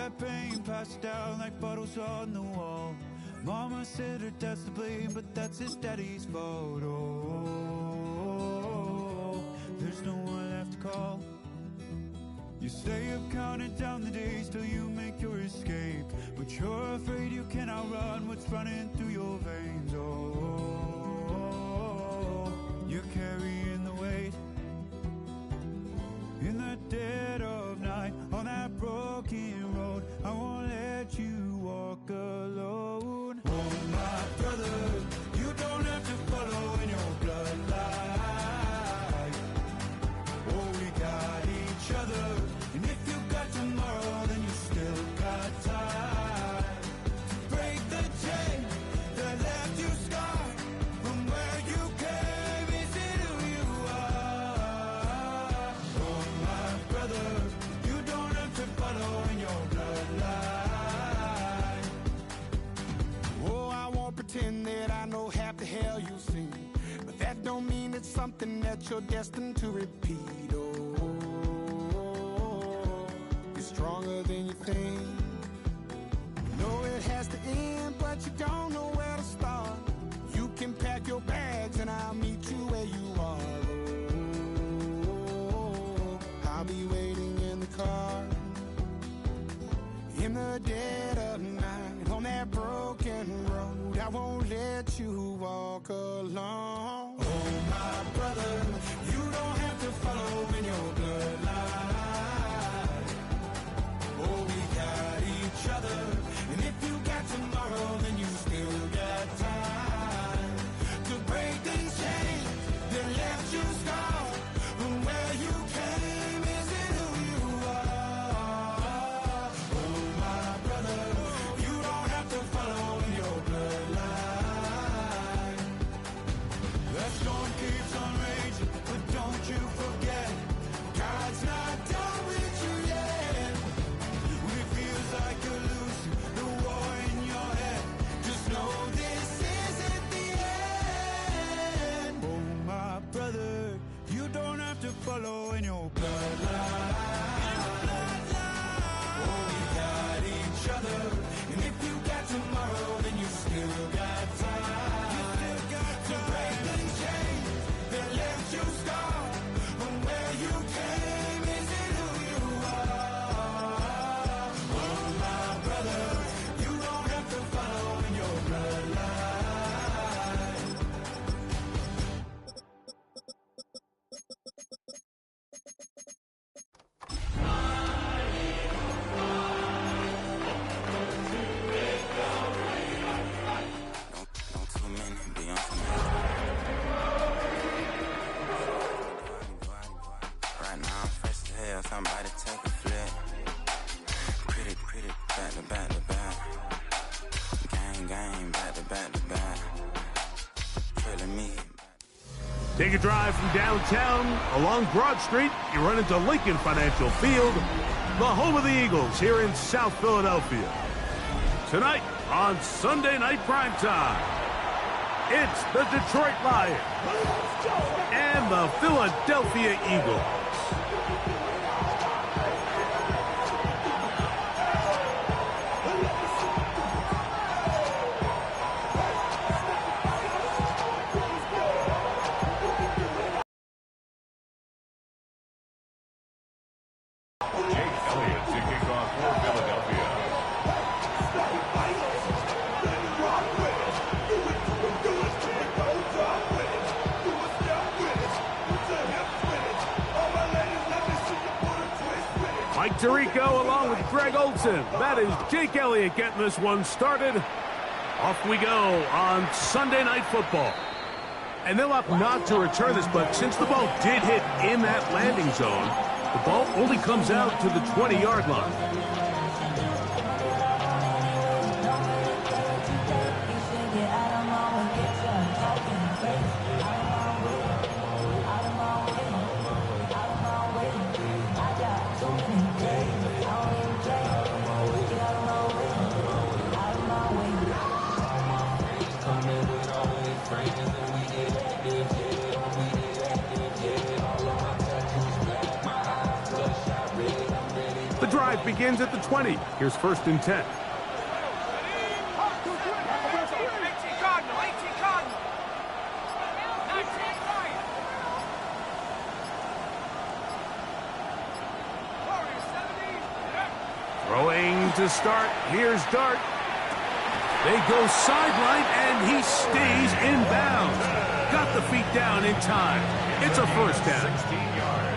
that pain, pass it down like bottles on the wall. Mama said her dad's to blame, but that's his daddy's fault. Oh, there's no one left to call. You stay up counting down the days till you make your escape, but you're afraid you can outrun what's running through your veins. Oh, you're carrying the weight in the dead of night on that broken road. I won't let you walk alone. Oh, my brother, you don't have to follow in your bloodline. Oh, we got each other, and if you got tomorrow, then you still got time to break the chain that left you scarred from where you came. Is it who you are? Oh, my brother, you don't have to follow in your bloodline. Oh, I won't pretend that I know half the hell you've seen, but that don't mean it's something that you're destined to repeat. Oh, you're stronger than you think. You know it has to end, but you don't know where to start. You can pack your bags and I'll meet you where you are. Oh, I'll be waiting in the car in the dead of night on that broken road. I won't let you walk alone. Oh, my brother, you don't have to follow in your bloodline. Oh, we got each other, and if you got tomorrow, then you still got time to break these chains that left you scarred from where you came. Is it who you are? Oh, my brother, you don't have to follow in your bloodline. That storm keeps on raging, but don't you forget, God's not done with you yet. When it feels like you're losing the war in your head, just know this isn't the end. Oh, my brother, you don't have to follow in your bloodline. Oh, we got each other, and if you got tomorrow, then you still got time. You still got to break the chains that left you scarred from where you came. Is it who you are? Oh, my brother, you don't have to follow in your bloodline. Don't too many be on some. Right now I'm fresh as hell, somebody take a flip. Pretty, back to back to back. Gang, back to back to back. Killing me. Take a drive from downtown along Broad Street. You run into Lincoln Financial Field, the home of the Eagles here in South Philadelphia. Tonight on Sunday Night Primetime, it's the Detroit Lions and the Philadelphia Eagles. Jake Elliott to kick off for Philadelphia. Mike Tirico along with Greg Olson. That is Jake Elliott getting this one started. Off we go on Sunday Night Football. And they'll opt not to return this, but since the ball did hit in that landing zone, the ball only comes out to the 20-yard line. The drive begins at the 20. Here's 1st and 10. Throwing to start. Here's Dart. They go sideline, and he stays in bounds. Got the feet down in time. It's a 1st down. 16 yards.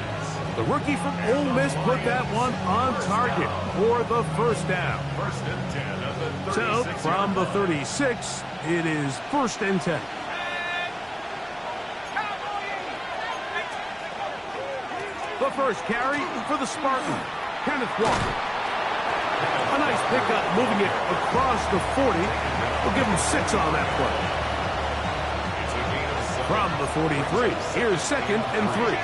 The rookie from Ole Miss put that one on target for the 1st down. 1st and 10 of the So 36. from the 36, it is 1st and 10. The first carry for the Spartan, Kenneth Walker. A nice pickup moving it across the 40. We'll give him 6 on that play. It's a gain of 7. From the 43, here's 2nd and 3.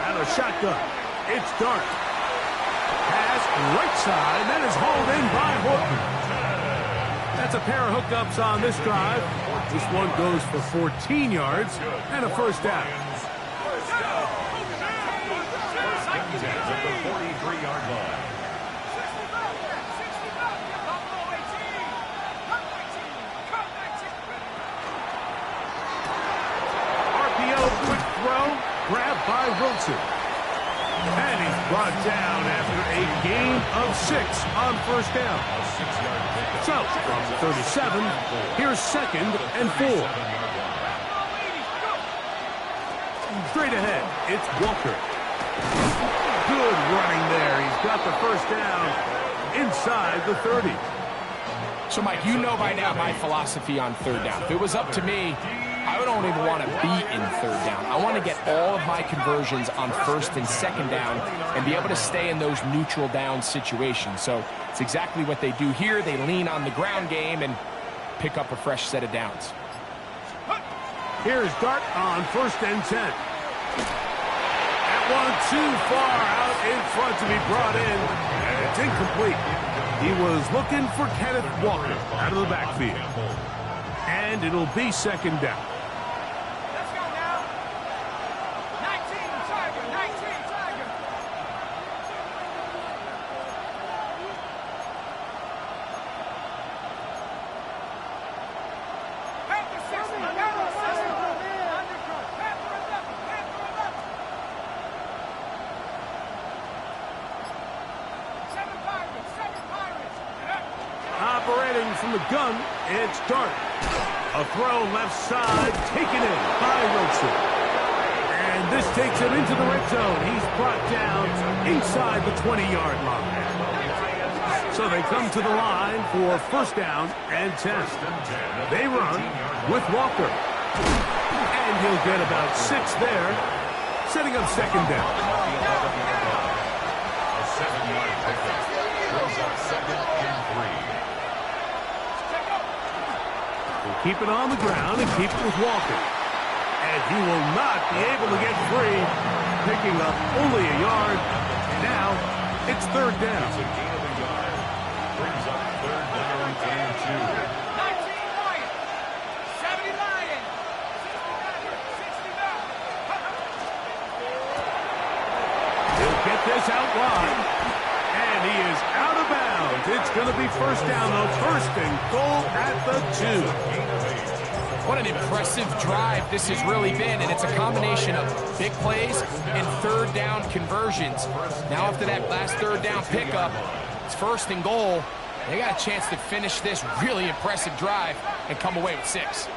And a shotgun. It's Dart. Pass right side. That is hauled in by Horton. That's a pair of hookups on this drive. This one goes for 14 yards and a 1st down. 1st and 10 at the 43-yard line. RPO, quick throw, grabbed by Wilson. And he's brought down after a gain of 6 on 1st down. A 6-yard pickup. So, from the 37, here's 2nd and 4. 7-yard line. Straight ahead, it's Walker. Good running there. He's got the 1st down inside the 30. So, Mike, you know by now my philosophy on 3rd down. If it was up to me, I don't even want to be in 3rd down. I want to get all of my conversions on 1st and 2nd down and be able to stay in those neutral down situations. So it's exactly what they do here. They lean on the ground game and pick up a fresh set of downs. Here's Dart on 1st and 10. That one too far out in front to be brought in. And it's incomplete. He was looking for Kenneth Walker out of the backfield. And it'll be 2nd down. Let's go now. 19, Tiger, 19, Tiger. Panther 60, Panther 60. Panther 11, Panther 11. 7 Pirates, 7 Pirates. Operating from the gun, it's Dart. A throw left side, taken in by Wilson. And this takes him into the red zone. He's brought down inside the 20-yard line. So they come to the line for 1st down and 10. They run with Walker. And he'll get about 6 there, setting up 2nd down. A 7-yard pickup. Brings up 2nd and 3. We'll keep it on the ground and keep it with Walker. And he will not be able to get free, picking up only a yard. Now it's 3rd down. It's a gain of a yard. Brings up 3rd down and 2. 19 Lion, 70 Lion, 60 back. He'll get this out wide. And he is out of bounds. It's going to be 1st down, though. 1st and goal at the 2. What an impressive drive this has really been, and it's a combination of big plays and 3rd down conversions. Now after that last 3rd down pickup, it's 1st and goal. They got a chance to finish this really impressive drive and come away with 6.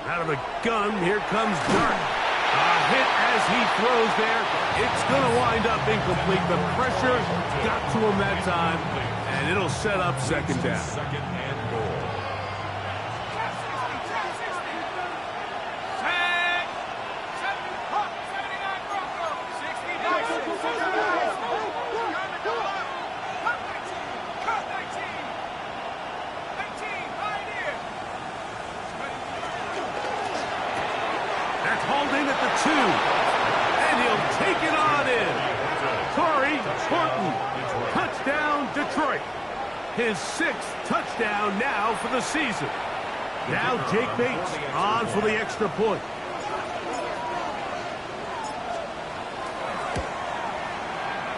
Out of the gun, here comes Dart. A hit as he throws there. It's going to wind up incomplete. The pressure got to him that time, and it'll set up 2nd down. 2nd and goal. That's hauled in at the 2. And he'll taken on in. Corey Horton, touchdown Detroit. His 6th touchdown now for the season. Now Jake Bates on for the extra point.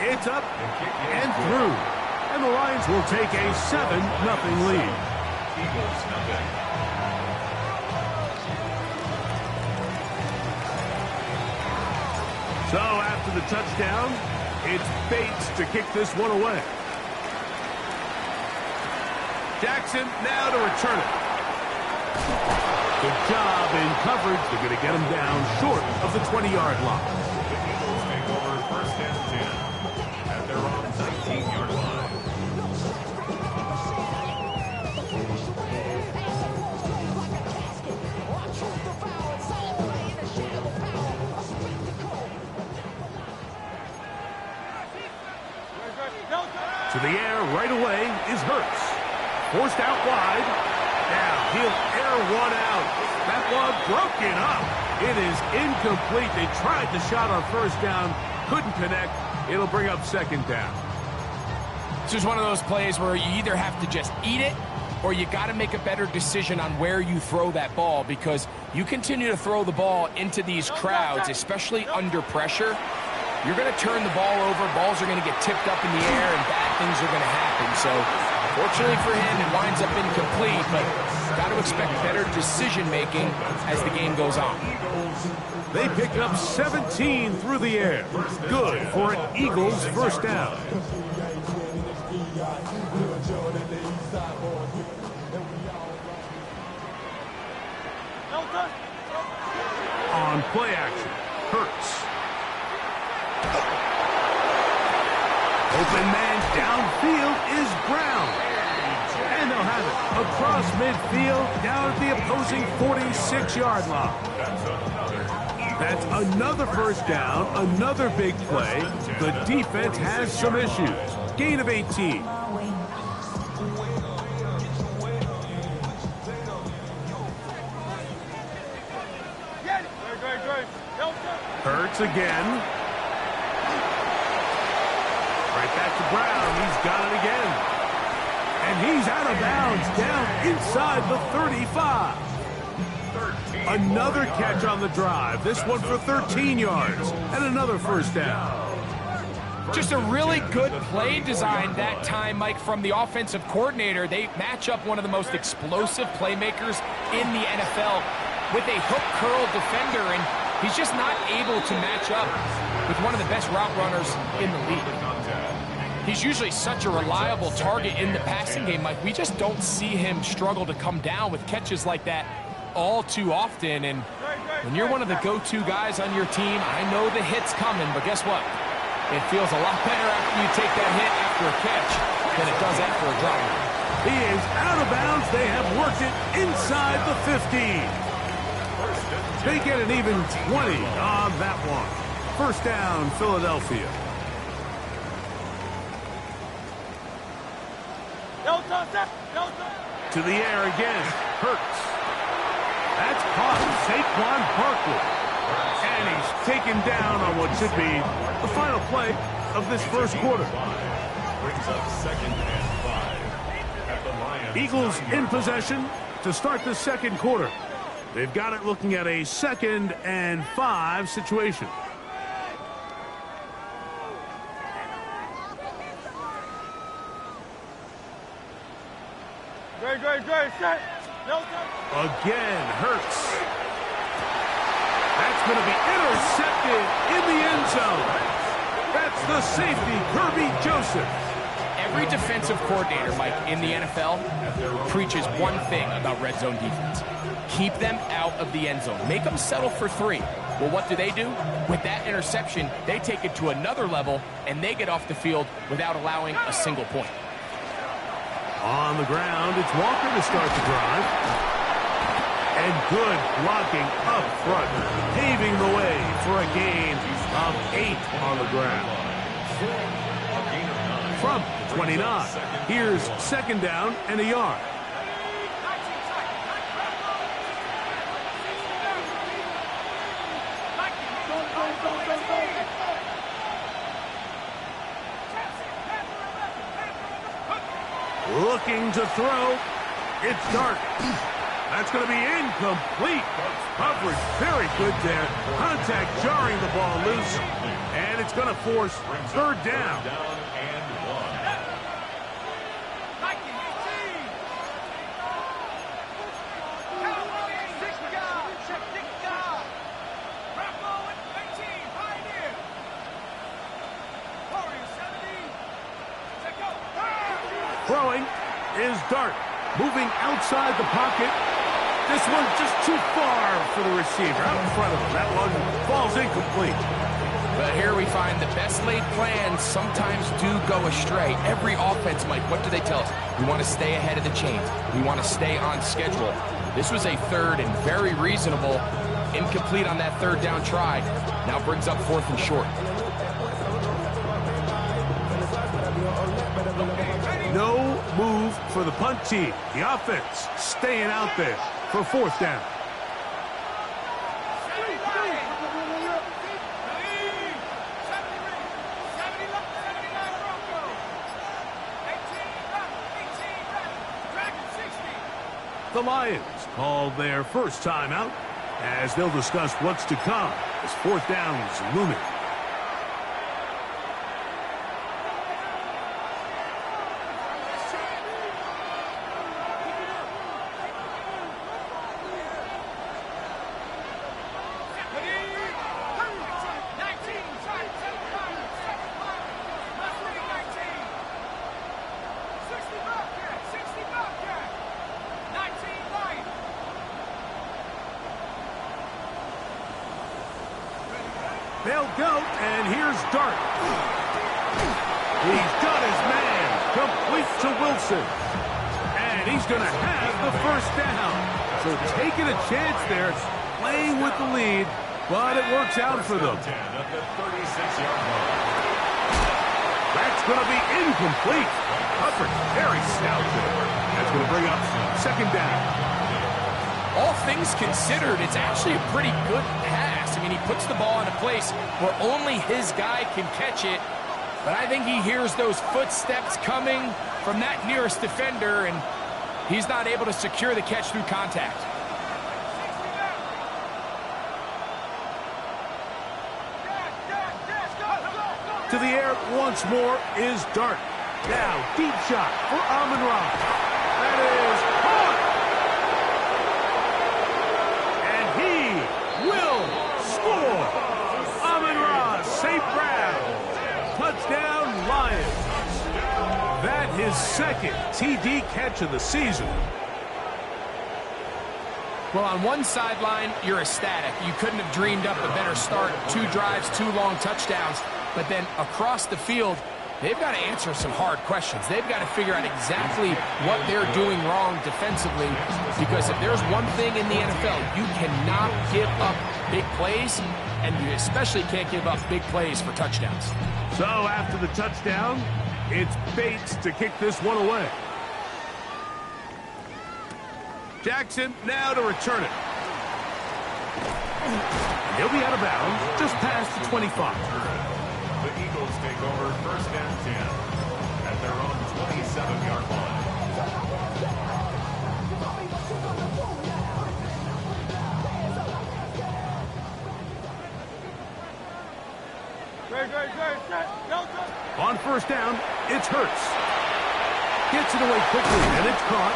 It's up and through. And the Lions will take a 7-0 lead. Eagles nothing. So after the touchdown, it's Bates to kick this one away. Jackson now to return it. Good job in coverage. They're going to get him down short of the 20-yard line. The Eagles take over 1st and 10 at their own 19-yard line. To the air right away is Hurts. Forced out wide. Now he'll air one out. That one broken up. It is incomplete. They tried the shot on 1st down. Couldn't connect. It'll bring up 2nd down. This is one of those plays where you either have to just eat it or you got to make a better decision on where you throw that ball, because you continue to throw the ball into these crowds, especially under pressure, you're going to turn the ball over, balls are going to get tipped up in the air, and bad things are going to happen. So, fortunately for him, it winds up incomplete, but got to expect better decision-making as the game goes on. They pick up 17 through the air. Good for an Eagles 1st down. On play action, Hurts. Open man downfield is Brown. And they'll have it across midfield down at the opposing 46-yard line. That's another 1st down, another big play. The defense has some issues. Gain of 18. Hurts again. Right back to Brown. He's got it again. And he's out of bounds down inside the 35. Another catch on the drive. This one for 13 yards. And another 1st down. Just a really good play design that time, Mike, from the offensive coordinator. They match up one of the most explosive playmakers in the NFL with a hook curl defender, and he's just not able to match up with one of the best route runners in the league. He's usually such a reliable target in the passing game, Mike. We just don't see him struggle to come down with catches like that all too often. And when you're one of the go-to guys on your team, I know the hit's coming, but guess what? It feels a lot better after you take that hit after a catch than it does after a drop. He is out of bounds. They have worked it inside the 15. They get an even 20 on that one. 1st down, Philadelphia. To the air again, Hurts. That's caught Saquon Barkley. And he's taken down on what should be the final play of this 1st quarter. Brings up 2nd and 5 at the Lions. Eagles in possession to start the 2nd quarter. They've got it looking at a 2nd and 5 situation. Set. Again, Hurts. That's going to be intercepted in the end zone. That's the safety, Kirby Joseph. Every defensive coordinator, Mike, in the NFL preaches one thing about red zone defense. Keep them out of the end zone. Make them settle for 3. Well, what do? With that interception, they take it to another level, and they get off the field without allowing a single point. On the ground, it's Walker to start the drive. And good blocking up front, paving the way for a gain of 8 on the ground. From 29, here's 2nd down and a yard. Looking to throw. It's Dart. That's going to be incomplete. Coverage very good there. Contact jarring the ball loose. And it's going to force third down. Throwing is Dart. Moving outside the pocket. This one just too far for the receiver. Out in front of him. That one falls incomplete. But here we find the best laid plans sometimes do go astray. Every offense, Mike, what do they tell us? We want to stay ahead of the chains. We want to stay on schedule. This was a third and very reasonable. Incomplete on that third down try. Now brings up fourth and short. No move for the punt team. The offense staying out there for fourth down. The Lions call their first timeout as they'll discuss what's to come as fourth down is looming. They'll go, and here's Dart. He's got his man, complete to Wilson. And he's going to have the first down. So taking a chance there, playing with the lead, but it works out for them. That's going to be incomplete. Hufford, very stout there. That's going to bring up second down. All things considered, it's actually a pretty good pass. I mean, he puts the ball in a place where only his guy can catch it. But I think he hears those footsteps coming from that nearest defender, and he's not able to secure the catch through contact. To the air once more is Dart. Now, deep shot for Amon-Ra. That is caught. And he will score. Amon-Ra, St. Brown. Touchdown, Lions. That his second TD catch of the season. Well, on one sideline, you're ecstatic. You couldn't have dreamed up a better start. 2 drives, 2 long touchdowns. But then across the field, they've got to answer some hard questions. They've got to figure out exactly what they're doing wrong defensively, because if there's one thing in the NFL, you cannot give up big plays, and you especially can't give up big plays for touchdowns. So after the touchdown, it's Bates to kick this one away. Jackson now to return it. He'll be out of bounds just past the 25. The Eagles take over first and 10 at their own 27-yard line. On first down, it's Hurts. Gets it away quickly, and it's caught.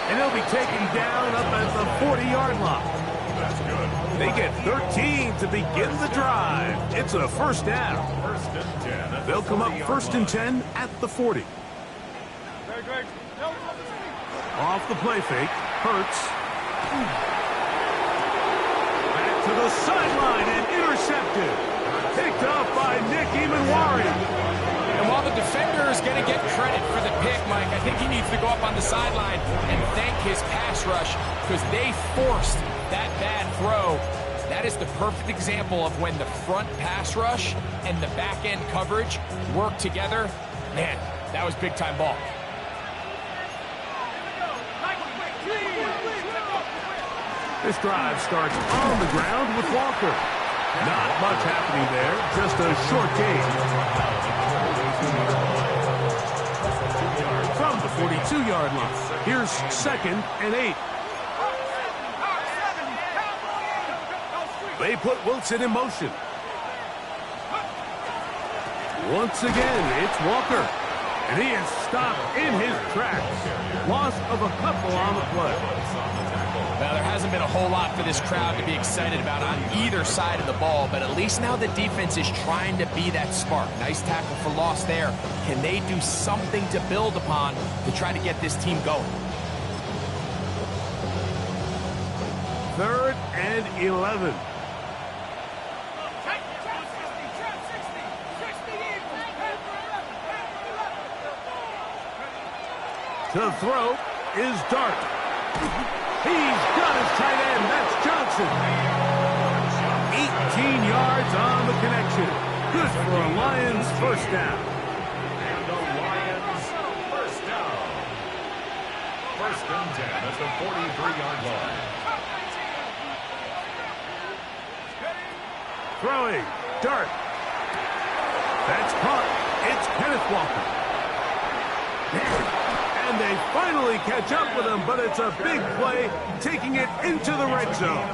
And he'll be taken down up at the 40-yard line. That's good. They get 13 to begin the drive. It's a first down. First and 10. They'll come up first and 10 at the 40. Off the play fake, Hurts. Back to the sideline and intercepted. Picked up by Nick Emanwari. And while the defender is going to get credit for the pick, Mike, I think he needs to go up on the sideline and thank his pass rush, because they forced that bad throw. That is the perfect example of when the front pass rush and the back end coverage work together. Man, that was big time ball. This drive starts on the ground with Walker. Not much happening there, just a short gain. From the 42-yard line. Here's 2nd and 8. They put Wilson in motion. Once again, it's Walker. And he is stopped in his tracks. Loss of a couple on the play. Now, there hasn't been a whole lot for this crowd to be excited about on either side of the ball, but at least now the defense is trying to be that spark. Nice tackle for loss there. Can they do something to build upon to try to get this team going? 3rd and 11. To throw is Dart. He's got his tight end. That's Johnson. 18 yards on the connection. Good for a Lions first down. And the Lions first down. 1st and 10 at the 43-yard line. Throwing. Dart. That's caught. It's Kenneth Walker. And they finally catch up with him, but it's a big play, taking it into the red zone.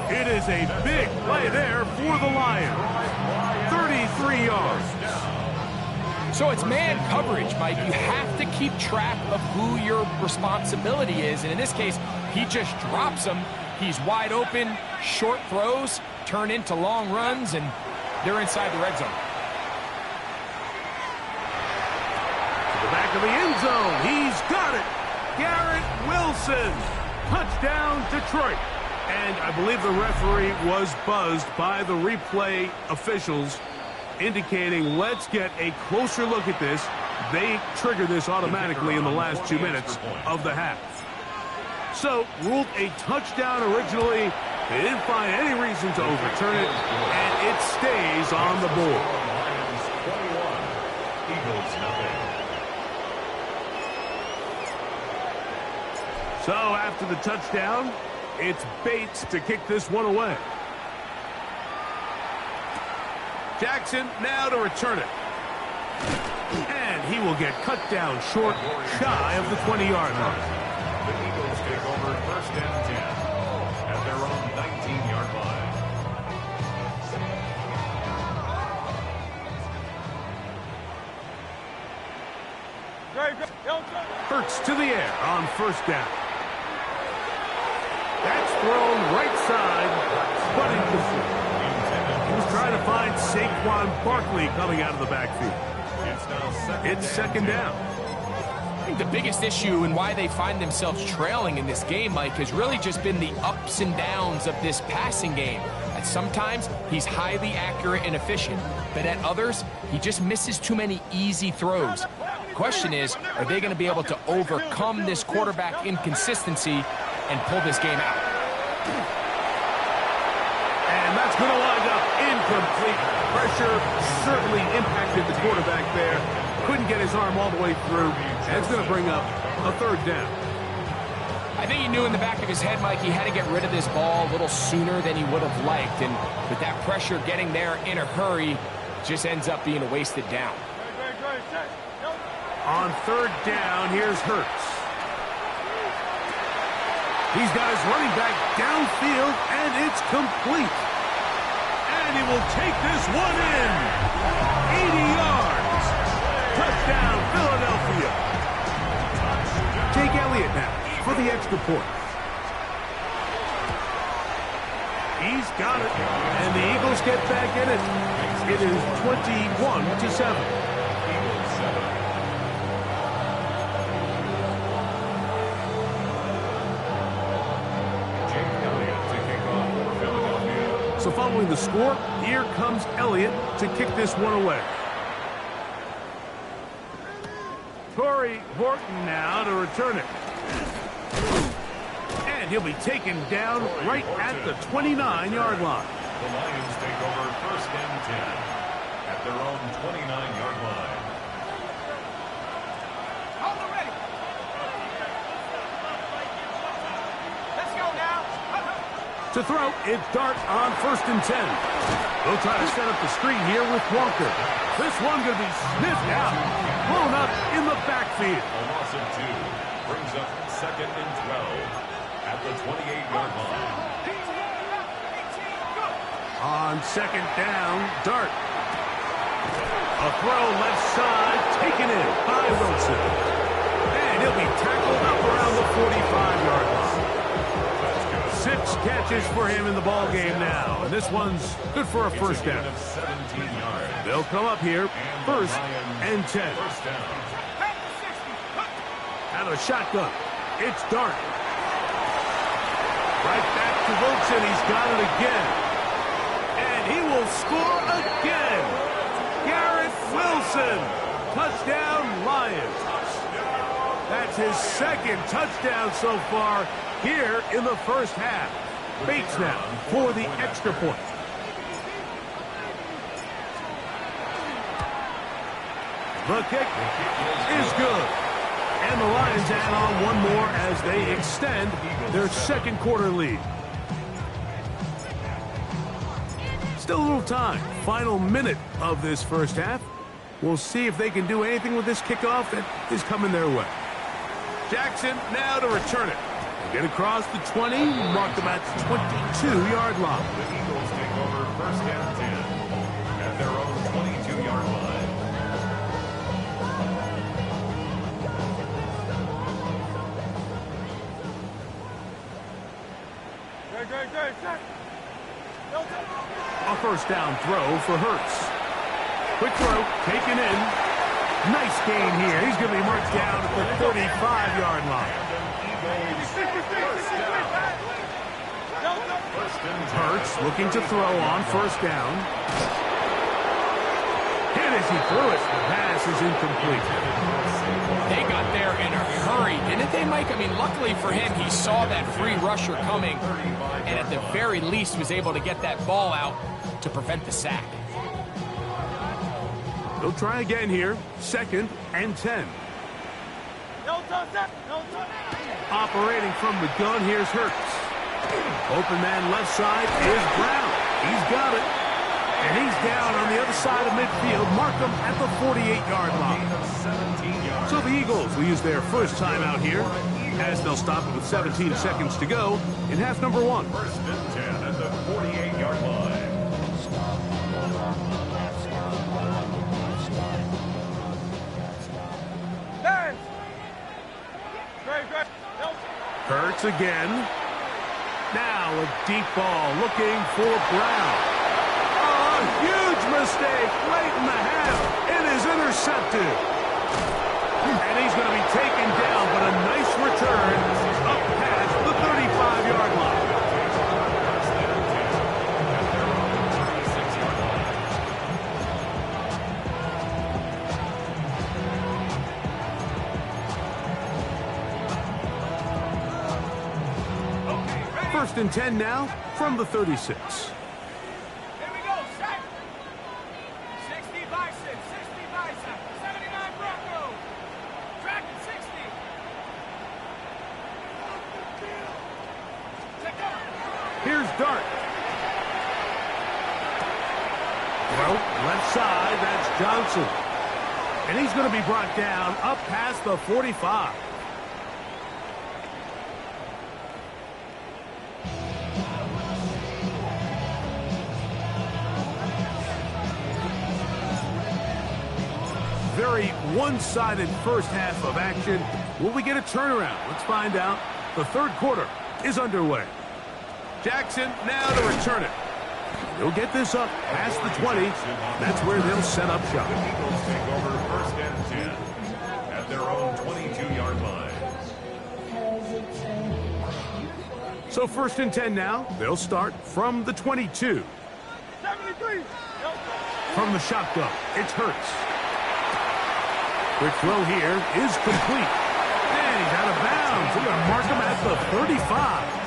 It is a big play there for the Lions. 33 yards. So it's man coverage, Mike. You have to keep track of who your responsibility is. And in this case, he just drops him. He's wide open, short throws, turn into long runs, and they're inside the red zone. Back of the end zone. He's got it. Garrett Wilson. Touchdown, Detroit. And I believe the referee was buzzed by the replay officials, indicating let's get a closer look at this. They triggered this automatically in the last 2 minutes of the half. So, ruled a touchdown originally. They didn't find any reason to overturn it, and it stays on the board. Lions 21, Eagles nothing. So after the touchdown, it's Bates to kick this one away. Jackson now to return it. And he will get cut down short, shy of the 20-yard line. The Eagles take over 1st and 10 at their own 19-yard line. Hurts to the air on 1st down. That's thrown right side, but incomplete. He was trying to find Saquon Barkley coming out of the backfield. It's 2nd down. I think the biggest issue and why they find themselves trailing in this game, Mike, has really just been the ups and downs of this passing game. At sometimes, he's highly accurate and efficient, but at others, he just misses too many easy throws. The question is, are they going to be able to overcome this quarterback inconsistency and pull this game out? And that's going to wind up incomplete. Pressure certainly impacted the quarterback there. Couldn't get his arm all the way through. And it's going to bring up a 3rd down. I think he knew in the back of his head, Mike, he had to get rid of this ball a little sooner than he would have liked. And with that pressure getting there in a hurry, just ends up being a wasted down. On 3rd down, here's Hurts. He's got his running back downfield, and it's complete. And he will take this one in. 80 yards. Touchdown, Philadelphia. Jake Elliott now for the extra point. He's got it, and the Eagles get back in it. It is 21-7. So following the score, here comes Elliott to kick this one away. Torrey Horton now to return it. And he'll be taken down right at the 29-yard line. The Lions take over 1st and 10 at their own 29-yard line. Hold it ready. Let's go now. To throw, it's Dart on 1st and 10. They'll try to set up the screen here with Walker. This one going to be sniffed out. blown up in the backfield. A loss of 2 brings up 2nd and 12 at the 28-yard line. On 2nd down, Dart. A throw left side, taken in by Wilson. And he'll be tackled up around the 45-yard line. 6 catches for him in the ball game now. And this one's good for a first down. 17 yards. They'll come up here, 1st and 10. First down. Out of the shotgun, it's Dart. Right back to Wilson. He's got it again. And he will score again. Garrett Wilson. Touchdown, Lions. That's his 2nd touchdown so far here in the first half. Bates now for the extra point. The kick is good. And the Lions add on one more as they extend their 2nd quarter lead. Still a little time. Final minute of this first half. We'll see if they can do anything with this kickoff that is coming their way. Jackson now to return it. Get across the 20, mark them at the 22-yard line. The Eagles take over 1st and 10 at their own 22-yard line. A first down throw for Hurts. Quick throw, taken in. Nice gain here. He's going to be marked down at the 35-yard line. Hurts looking to throw on 1st down. And as he threw it, the pass is incomplete. They got there in a hurry, didn't they, Mike? I mean, luckily for him, he saw that free rusher coming, and at the very least was able to get that ball out to prevent the sack. They'll try again here. 2nd and 10. Operating from the gun, here's Hurts. Open man left side is Brown. He's got it. And he's down on the other side of midfield. Mark him at the 48-yard line. So the Eagles will use their first timeout here as they'll stop it with 17 seconds to go in half number 1. 1st and 10 at the 48-yard line. Hurts again. Now a deep ball looking for Brown. A huge mistake late in the half. It is intercepted. And he's going to be taken down, but a nice return up past the 35-yard line. First and 10 now from the 36. Here we go, set. 60 bicep, 60 bicep, 79 Bronco. Track at 60. Take off. Here's Dart. Well, left side, that's Johnson. And he's going to be brought down up past the 45. Very one-sided first half of action. Will we get a turnaround? Let's find out. The 3rd quarter is underway. Jackson now to return it. He'll get this up past the 20. That's where they'll set up shop. The Eagles take over 1st and 10 at their own 22-yard line. So 1st and 10 now. They'll start from the 22. 73. From the shotgun, it's Hurts. Quick throw here is complete. And he's out of bounds. We're going to mark him at the 35.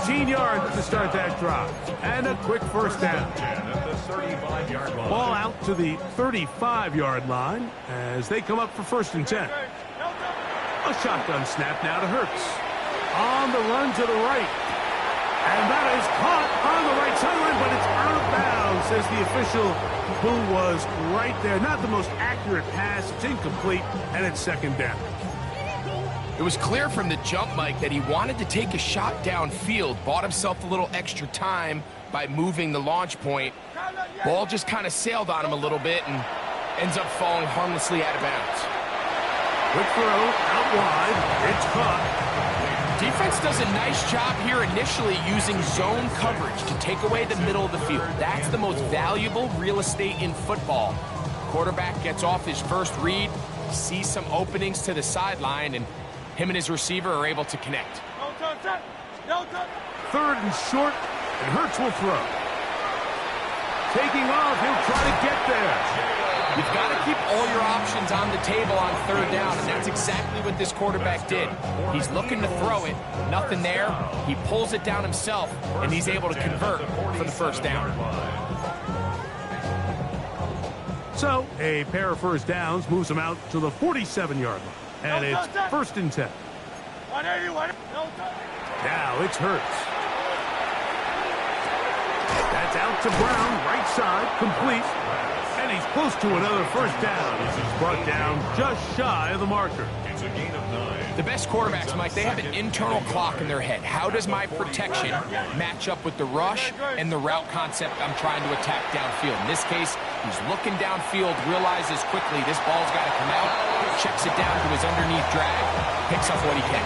13 yards to start that drive. And a quick first down. At the 35-yard line. Ball out to the 35-yard line as they come up for 1st and 10. A shotgun snap now to Hurts. On the run to the right. And that is caught on the right sideline, but it's out of bounds, says the official, who was right there. Not the most accurate pass. It's incomplete, and it's second down. It was clear from the jump, Mike, that he wanted to take a shot downfield, bought himself a little extra time by moving the launch point. Ball just kind of sailed on him a little bit and ends up falling harmlessly out of bounds. Quick throw, out wide, it's caught. Defense does a nice job here initially using zone coverage to take away the middle of the field. That's the most valuable real estate in football. Quarterback gets off his first read, sees some openings to the sideline, and him and his receiver are able to connect. Third and short, and Hurts will throw. Taking off, he'll try to get there. You've got to keep all your options on the table on third down, and that's exactly what this quarterback did. He's looking to throw it, nothing there. He pulls it down himself, and he's able to convert for the first down. So, a pair of first downs moves him out to the 47-yard line. And it's first and 10. Now it's Hurts. That's out to Brown, right side, complete. And he's close to another first down as he's brought down just shy of the marker. It's a gain of 9. The best quarterbacks, Mike, they have an internal clock in their head. How does my protection match up with the rush and the route concept I'm trying to attack downfield? In this case, he's looking downfield, realizes quickly this ball's got to come out, checks it down to his underneath drag, picks up what he can.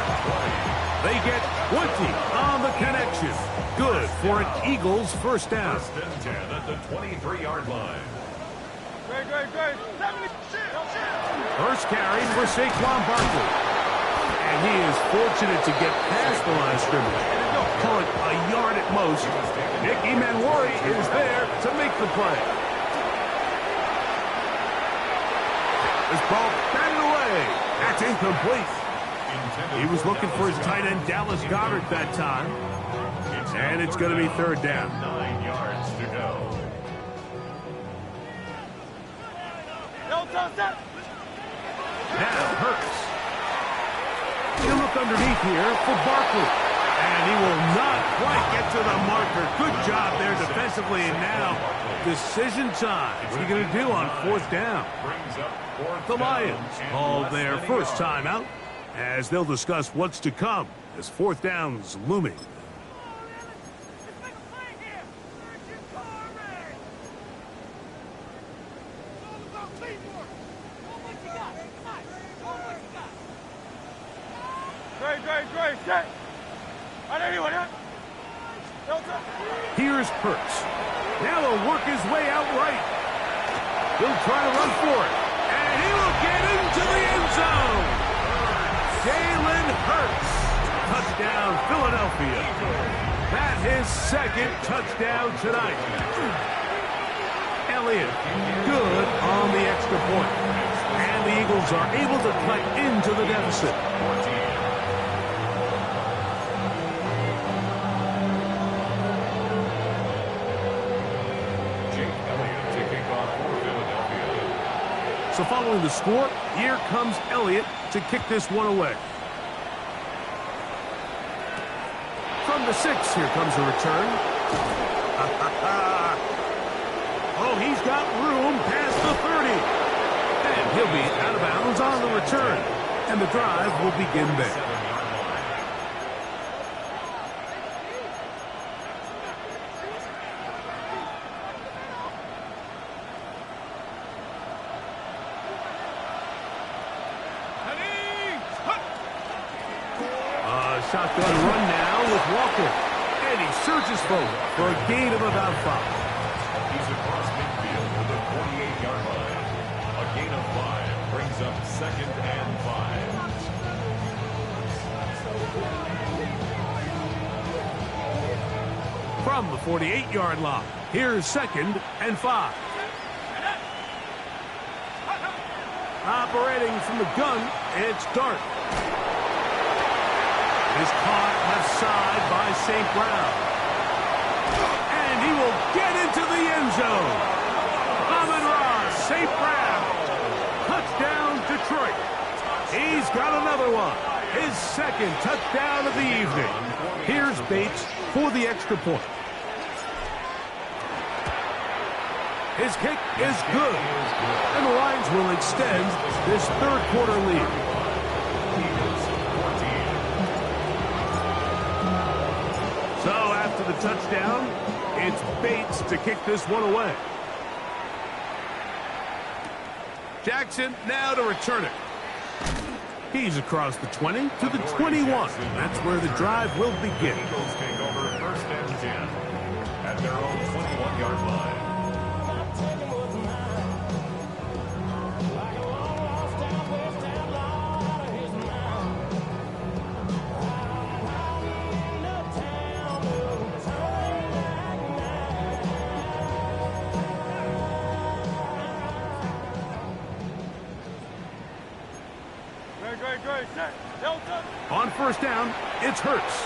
They get 20 on the connection. Good for an Eagles first down. First and 10 at the 23-yard line. First carry for Saquon Barkley. And he is fortunate to get past the line of scrimmage. Call it a yard at most. Nick Emmanwori is there to make the play. This ball batted away. That's incomplete. He was looking for his tight end, Dallas Goedert, that time. And it's going to be third down. 9 yards to go. Now Hurts. You look underneath here for Barkley. And he will not quite get to the marker. Good job there defensively. And now decision time. What are you going to do on fourth down? The Lions call their first timeout as they'll discuss what's to come as fourth down's looming. Here's Hurts. Now he'll work his way out right. He'll try to run for it. And he will get into the end zone. Jalen Hurts. Touchdown, Philadelphia. That's his second touchdown tonight. Elliott, good on the extra point. And the Eagles are able to cut into the deficit. So following the score, here comes Elliott to kick this one away. From the 6, here comes the return. Oh, he's got room past the 30. And he'll be out of bounds on the return. And the drive will begin there. Shotgun run now with Walker. And he searches forward for a gain of about 5. He's across midfield to the 48-yard line. A gain of 5 brings up second and 5. From the 48-yard line, here's second and 5. Operating from the gun, it's Dart. Is caught left side by St. Brown. And he will get into the end zone. Amon-Ra, St. Brown. Touchdown, Detroit. He's got another one. His second touchdown of the evening. Here's Bates for the extra point. His kick is good, and the Lions will extend this third quarter lead. So after the touchdown, it's Bates to kick this one away. Jackson now to return it. He's across the 20 to the 21. That's where the drive will begin. Eagles take over first and 10 at their own 21-yard line. On first down, it's Hurts.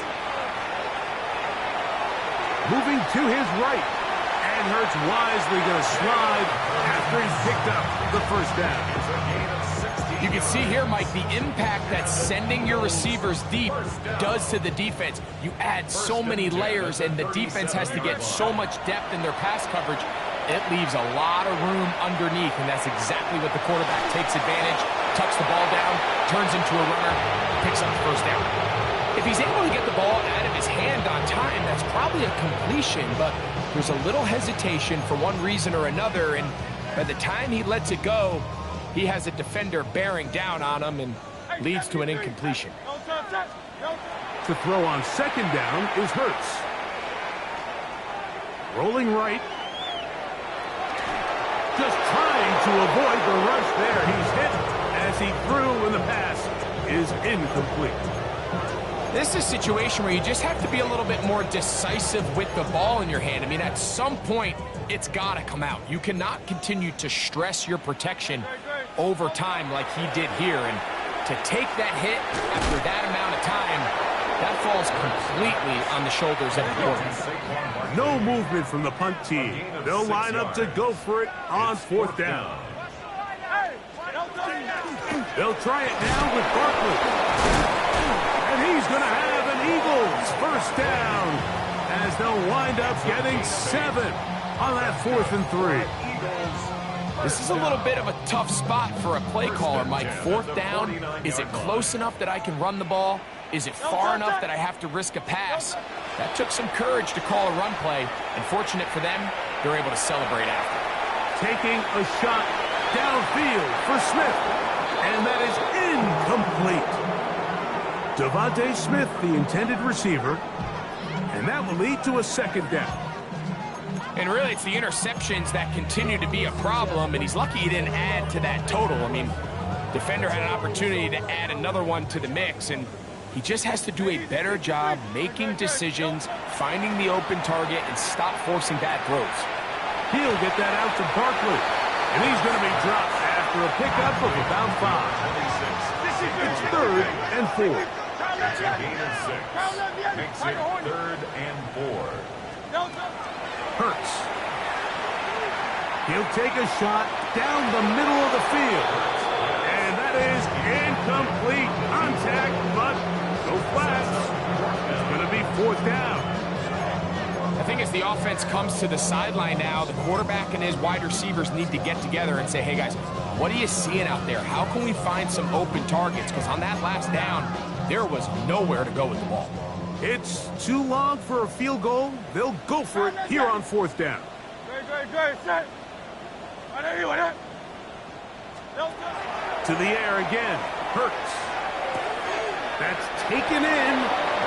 Moving to his right. And Hurts wisely going to slide after he's picked up the first down. You can see here, Mike, the impact that sending your receivers deep does to the defense. You add so many layers, and the defense has to get so much depth in their pass coverage. It leaves a lot of room underneath, and that's exactly what the quarterback takes advantage, tucks the ball down, turns into a runner, picks up the first down. If he's able to get the ball out of his hand on time, that's probably a completion, but there's a little hesitation for one reason or another, and by the time he lets it go, he has a defender bearing down on him and leads to an incompletion. To throw on second down is Hurts. Rolling right. Just trying to avoid the rush there. He's hit as he threw, and the pass is incomplete. This is a situation where you just have to be a little bit more decisive with the ball in your hand. I mean, at some point, it's got to come out. You cannot continue to stress your protection over time like he did here. And to take that hit after that amount of time, that falls completely on the shoulders of the quarterback. No movement from the punt team. They'll line up to go for it on fourth down. They'll try it now with Barkley. And he's going to have an Eagles first down as they'll wind up getting 7 on that 4th and 3. This is a little bit of a tough spot for a play caller, Mike. Fourth down, is it close enough that I can run the ball? Is it far enough that I have to risk a pass? That took some courage to call a run play, and fortunate for them, they're able to celebrate after. Taking a shot downfield for Smith, and that is incomplete. Devontae Smith, the intended receiver, and that will lead to a second down. And really, it's the interceptions that continue to be a problem, and he's lucky he didn't add to that total. I mean, defender had an opportunity to add another one to the mix, and he just has to do a better job making decisions, finding the open target, and stop forcing bad throws. He'll get that out to Barkley, and he's going to be dropped after a pickup of about 5. It's 3rd and 4. It's a gain of 6. Makes it 3rd and 4. Hurts. He'll take a shot down the middle of the field. And that is incomplete. Contact, but no flags. It's going to be 4th down. I think as the offense comes to the sideline now, the quarterback and his wide receivers need to get together and say, hey, guys, what are you seeing out there? How can we find some open targets? Because on that last down, there was nowhere to go with the ball. It's too long for a field goal. They'll go for it here on 4th down. To the air again. Hurts. That's taken in.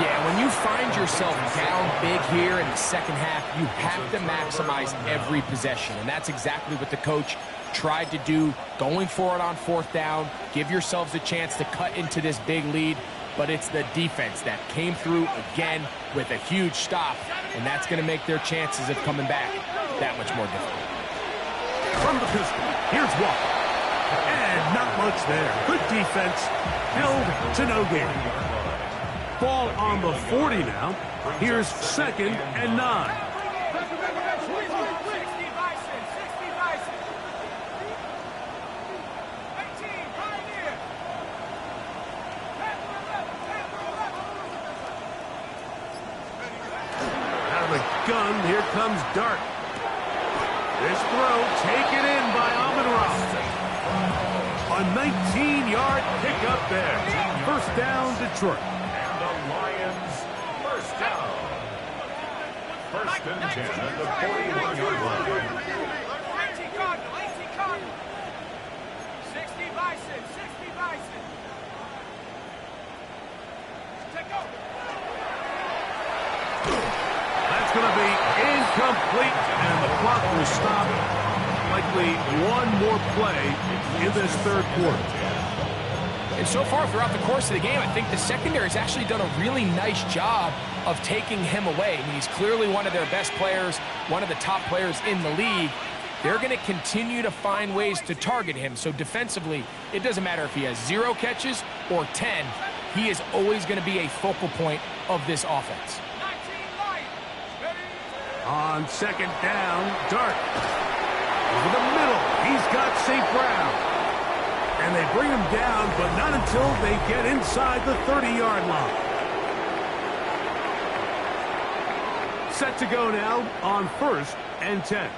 Yeah, when you find yourself down big here in the second half, you have to maximize every possession. And that's exactly what the coach tried to do, going for it on 4th down. Give yourselves a chance to cut into this big lead. But it's the defense that came through again with a huge stop. And that's going to make their chances of coming back that much more difficult. From the pistol, here's Walker. And not much there. Good defense. Held to no gain. Ball on the 40 now. Here's 2nd and 9. gun, here comes Dart. This throw taken in by Amon-Ra. A 19-yard pickup there. First down, Detroit. And the Lions first down. First and 10 at the 41-yard line. 18 Cardinal, 18 Cardinal. 60 Bison, 60 Bison. Take over. That's going to be incomplete, and the clock will stop. Likely one more play in this third quarter. And so far throughout the course of the game, I think the secondary has actually done a really nice job of taking him away. I mean, he's clearly one of their best players, one of the top players in the league. They're going to continue to find ways to target him. So defensively, it doesn't matter if he has 0 catches or 10. He is always going to be a focal point of this offense. 19 Lions. Ready? On second down, Dart. Over the middle, he's got St. Brown. And they bring him down, but not until they get inside the 30-yard line. Set to go now on first and 10.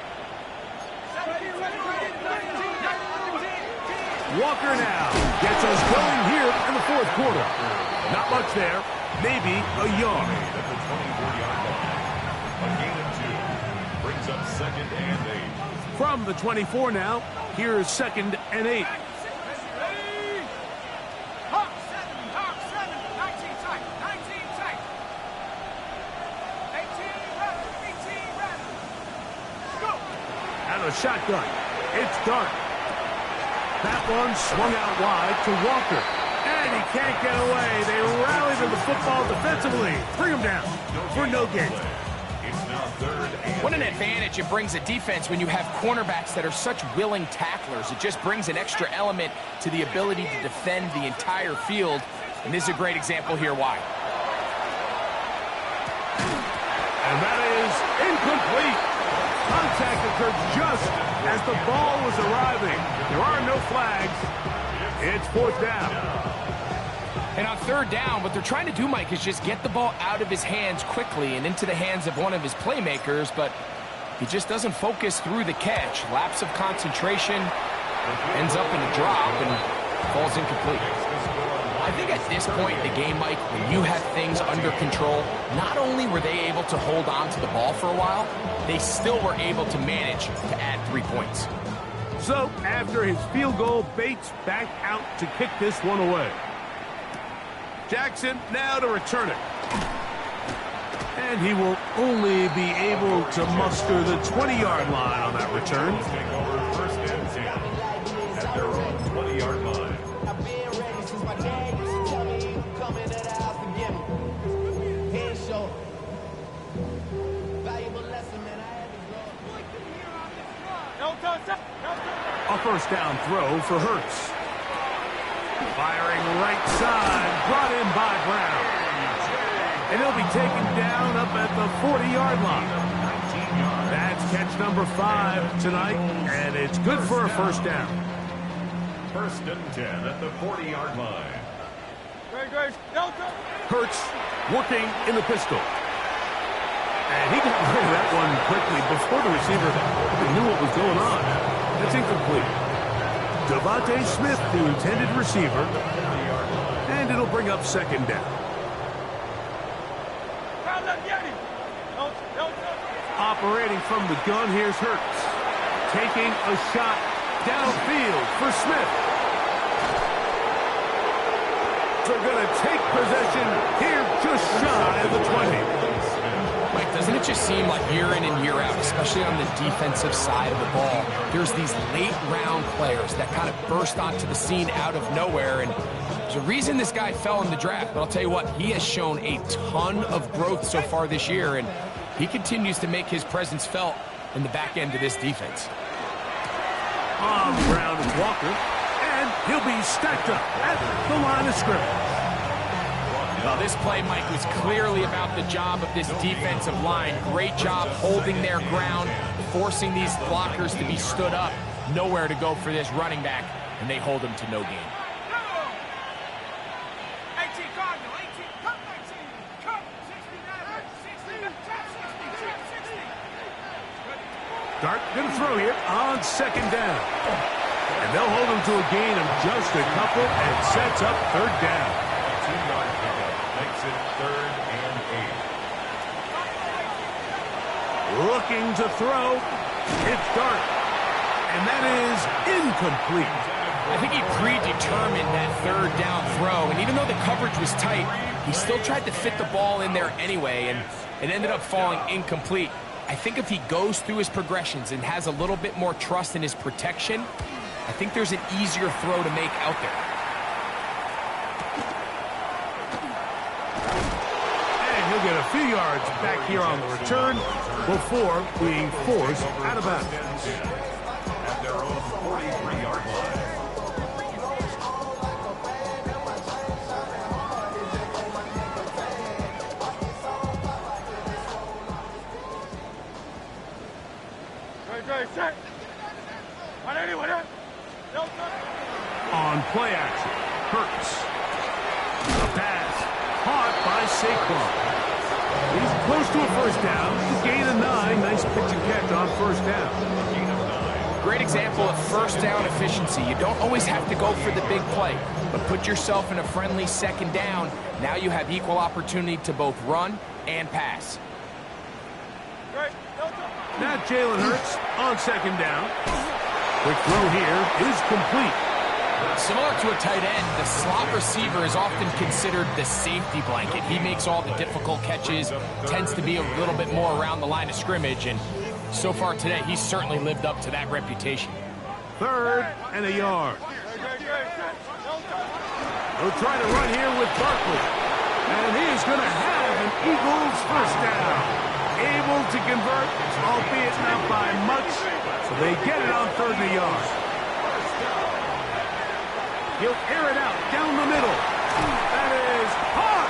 Walker now gets us going here in the fourth quarter. Not much there, maybe a yard. At the 24-yard line. A gain of 2. Brings up second and 8. From the 24 now, here's second and 8. Ready? Hawk 7, 19 tight, 19 tight. 18 ready, 18 ready. Go. Out of the shotgun, it's Dart. That one swung out wide to Walker. And he can't get away. They rally to the football defensively. Bring him down for no gain. It's now third and What an advantage it brings a defense when you have cornerbacks that are such willing tacklers. It just brings an extra element to the ability to defend the entire field. And this is a great example here why. And that is incomplete. Contact occurred just as the ball was arriving. There are no flags. It's fourth down. And on third down, what they're trying to do, Mike, is just get the ball out of his hands quickly and into the hands of one of his playmakers, but he just doesn't focus through the catch. Lapse of concentration, ends up in a drop, and falls incomplete. I think at this point in the game, Mike, when you have things under control, not only were they able to hold on to the ball for a while, they still were able to manage to add 3 points. So, after his field goal, Bates back out to kick this one away. Jackson now to return it. And he will only be able to muster the 20-yard line on that return. take over first and 10 at their own 20-yard line. I've been ready since my dad used to tell me he would come into the house to get me. Head and shoulder. Valuable lesson, man. I had to grow. No touch. No touch. A first down throw for Hurts. Firing right side, brought in by Brown. And he'll be taken down up at the 40-yard line. That's catch number 5 tonight, and it's good for a first down. First and 10 at the 40-yard line. Great. No touch. Hurts working in the pistol. And he got rid of that one quickly before the receiver knew what was going on. That's incomplete. Devontae Smith, the intended receiver, and it'll bring up second down. Operating from the gun, here's Hurts. Taking a shot downfield for Smith. They're going to take possession here just shy of the 20. Mike, doesn't it just seem like year in and year out, especially on the defensive side of the ball, there's these late-round players that kind of burst onto the scene out of nowhere, and there's a reason this guy fell in the draft, but I'll tell you what, he has shown a ton of growth so far this year, and he continues to make his presence felt in the back end of this defense. On the ground is Walker, and he'll be stacked up at the line of scrimmage. Well, this play, Mike, was clearly about the job of this defensive line. Great job holding their ground, forcing these blockers to be stood up. Nowhere to go for this running back, and they hold him to no gain. 18 Cardinal, 18, cut 19, cut 69, 60, cut 60, cut 60. Dart going to throw here on second down. And they'll hold him to a gain of just a couple and sets up third down. 2-yard pickup makes it 3rd and 8. Looking to throw. It's Dart. And that is incomplete. I think he predetermined that third down throw, and even though the coverage was tight, he still tried to fit the ball in there anyway, and it ended up falling incomplete. I think if he goes through his progressions and has a little bit more trust in his protection, I think there's an easier throw to make out there. And he'll get a few yards back here on the return before being forced out of bounds. At their own 43-yard line. On play action, Hurts. A pass caught by Saquon. He's close to a first down. Gain of 9. Nice pitch and catch on first down. Great example of first down efficiency. You don't always have to go for the big play, but put yourself in a friendly second down. Now you have equal opportunity to both run and pass. Now Jalen Hurts on second down. Quick throw here is complete. Similar to a tight end, the slot receiver is often considered the safety blanket. He makes all the difficult catches, tends to be a little bit more around the line of scrimmage, and so far today, he's certainly lived up to that reputation. 3rd and a yard. They'll try to run here with Barkley. And he's going to have an Eagles first down. Able to convert, albeit not by much, so they get it on 3rd and a yard. He'll air it out down the middle. That is hot.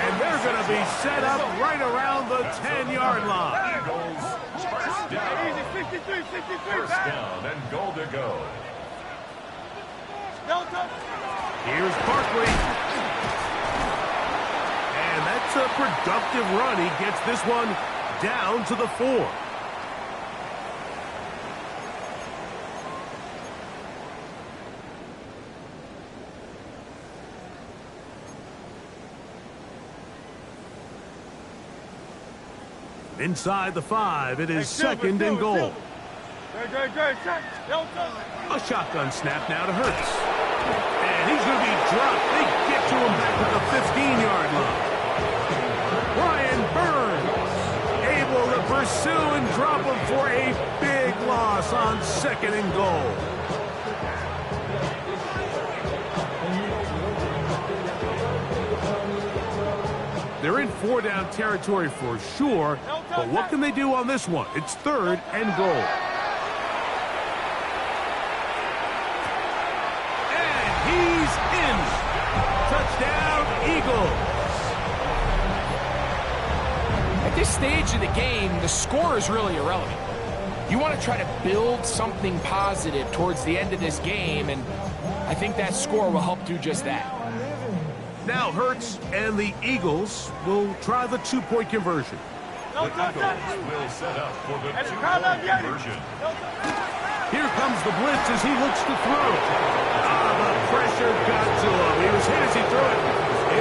And they're going to be set up right around the 10-yard line. Eagles first down. First down and goal to go. Here's Barkley. And that's a productive run. He gets this one down to the 4. Inside the 5, it is 2nd and goal. A shotgun snap now to Hurts. And he's going to be dropped. They get to him back at the 15-yard line. Brian Burns able to pursue and drop him for a big loss on 2nd and goal. They're in 4-down territory for sure, but what can they do on this one? It's 3rd and goal. And he's in. Touchdown, Eagles. At this stage of the game, the score is really irrelevant. You want to try to build something positive towards the end of this game, and I think that score will help do just that. Now Hurts and the Eagles will try the 2-point conversion. The Eagles will set up for the 2-point conversion. Here comes the blitz as he looks to throw. The pressure got to him. He was hit as he threw it.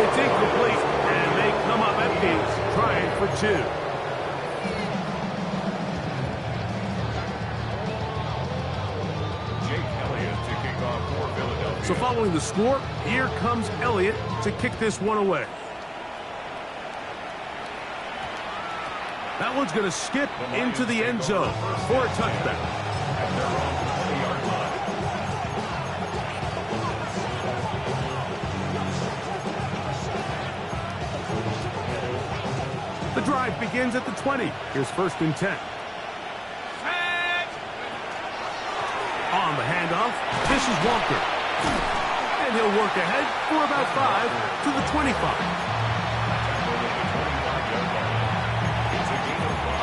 It's incomplete, and they come up empty, trying for 2. So following the score, here comes Elliott to kick this one away. That one's going to skip into the end zone for a touchback. The drive begins at the 20. Here's 1st and 10. On the handoff, this is Walker. And he'll work ahead for about 5 to the 25. It's a gain of 5.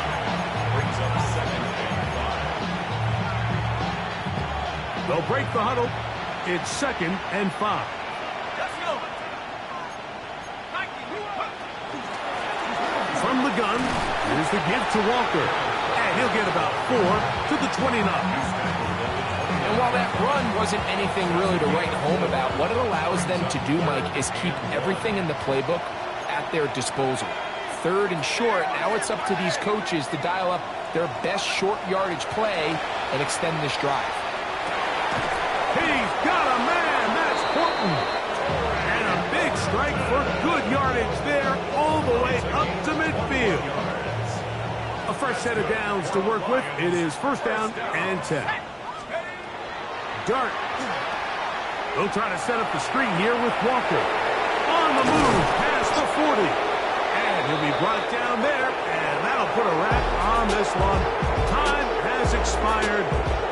Brings up 2nd and 5. They'll break the huddle. It's 2nd and 5. From the gun, here's the give to Walker. And he'll get about 4 to the 29. And while that run wasn't anything really to write home about, what it allows them to do, Mike, is keep everything in the playbook at their disposal. Third and short, now it's up to these coaches to dial up their best short yardage play and extend this drive. He's got a man. That's Horton. And a big strike for good yardage there all the way up to midfield. A fresh set of downs to work with. It is first down and 10. Dart. They'll try to set up the screen here with Walker. On the move, past the 40. And he'll be brought down there, and that'll put a wrap on this one. Time has expired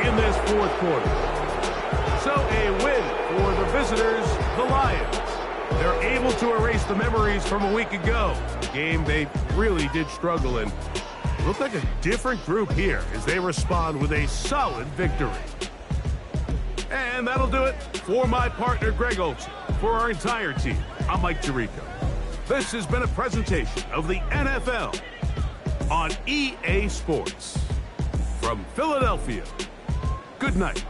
in this fourth quarter. So a win for the visitors, the Lions. They're able to erase the memories from a week ago. A game they really did struggle in. Look like a different group here as they respond with a solid victory. And that'll do it for my partner, Greg Olsen. For our entire team, I'm Mike Tirico. This has been a presentation of the NFL on EA Sports. From Philadelphia, good night.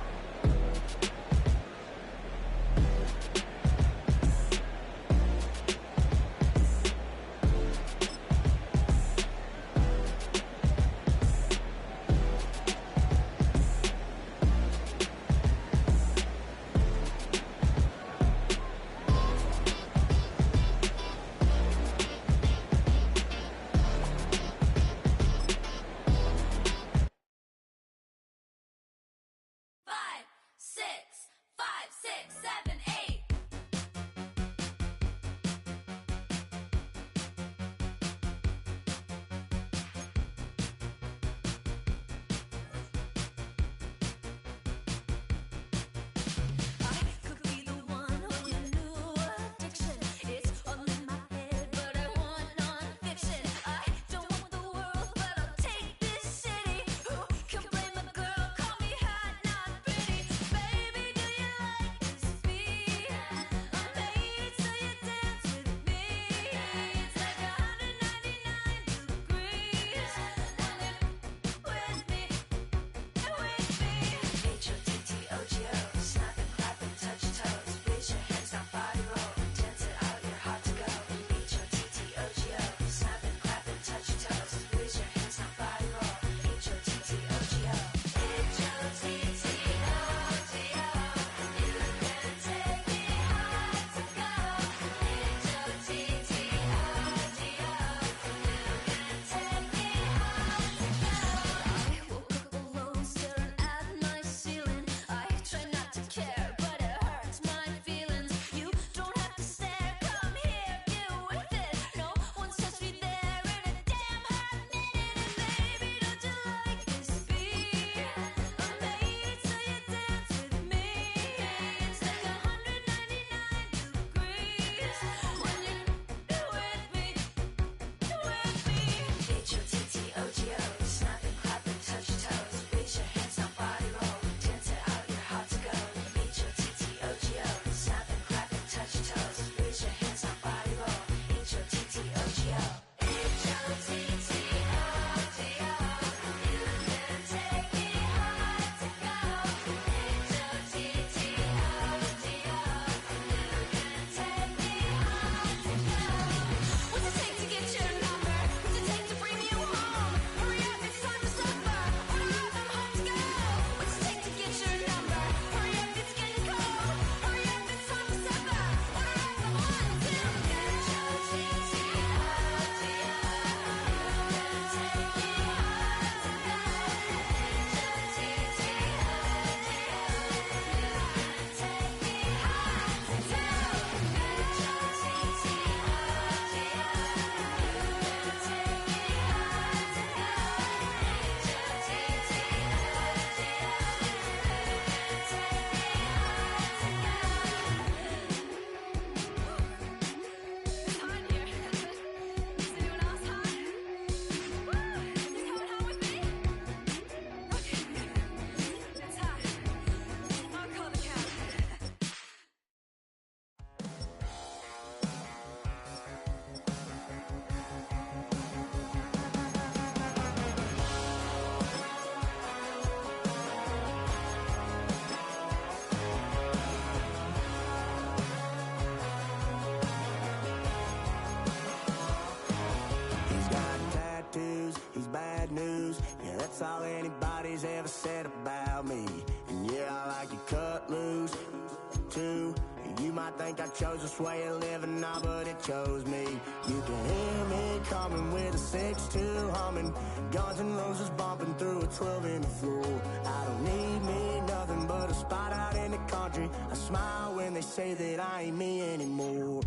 think I chose this way of living now, but it chose me. You can hear me coming with a 6-2 humming, Guns N' Roses bumping through a 12 in the floor. I don't need me nothing but a spot out in the country. I smile when they say that I ain't me anymore.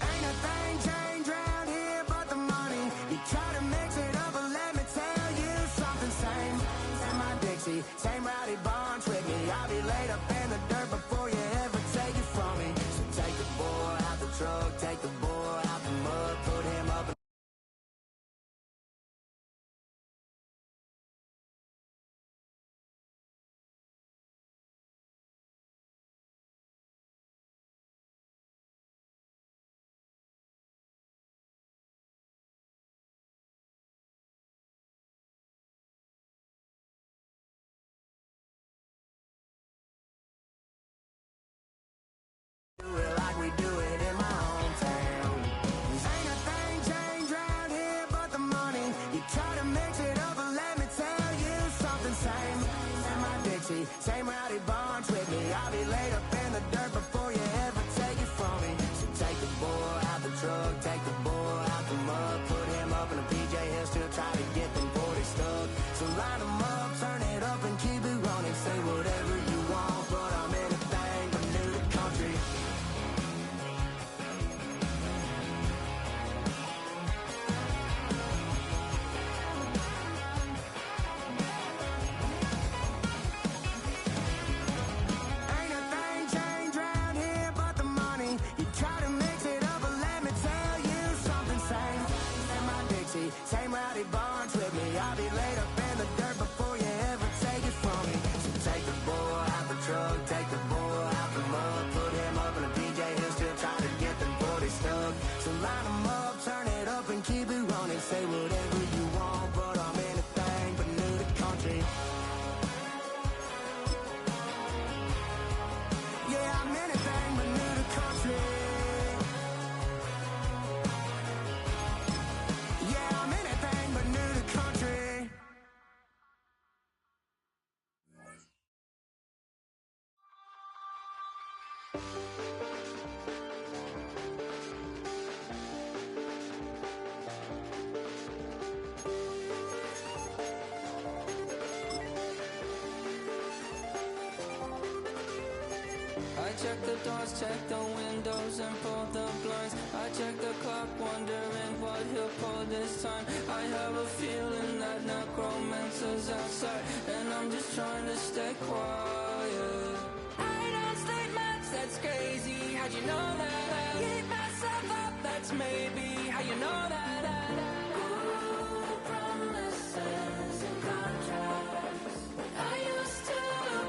Ain't a thing changed round here but the money. You try to mix it up, but let me tell you something. Same in my Dixie, same rowdy bunch with me. I'll be laid up in the dirt before you ever take it from me. So take the boy out the truck, take the boy out the mud, put him up in do it like we do it in my hometown. Ain't a thing changed round here but the money. You try to mix it up, but let me tell you something. Same in my Dixie, same rowdy bunch with me. I'll be laid up in the dirt before you ever take it from me. So take the boy out the truck, take the boy out the mud, put him up in a PJ, he'll still try to get them 40 stuck. So line them up, turn it up and keep it running. Say whatever you want, but I'm anything but new to country. Ain't a thing changed round here but the money. You try to mix it up, but let me tell you something. Same in my Dixie, same rowdy bunch with me. I'll be laid up in the dirt before you ever take it from me. So take the boy out the truck, take the boy out the mud, put him up in a PJ, he'll still try to get them 40 stuck. So line them up, turn it up and keep it running. Say whatever you want, but I'm anything but new to country. Yeah, I'm anything but new to country. Yeah, I'm anything but new to country. I check the doors, check the windows and pull the blinds. I check the clock, wondering what he'll pull this time. I have a feeling that necromancer's outside, and I'm just trying to stay quiet. I don't sleep much, that's crazy. How'd you know that? I keep myself up, that's maybe how you know that. Ooh, promises and contracts. I used to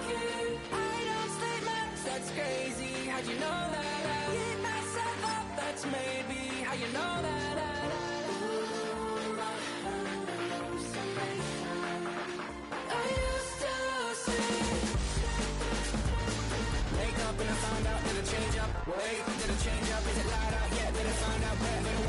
keep. I don't sleep much, that's crazy. How'd you know that? I keep myself up, that's maybe how you know that. Ooh, my hallucination. I used to see. Wake up and I found out, did it change up? Wait, did it change up? Is it light out? Yeah, did it find out? Better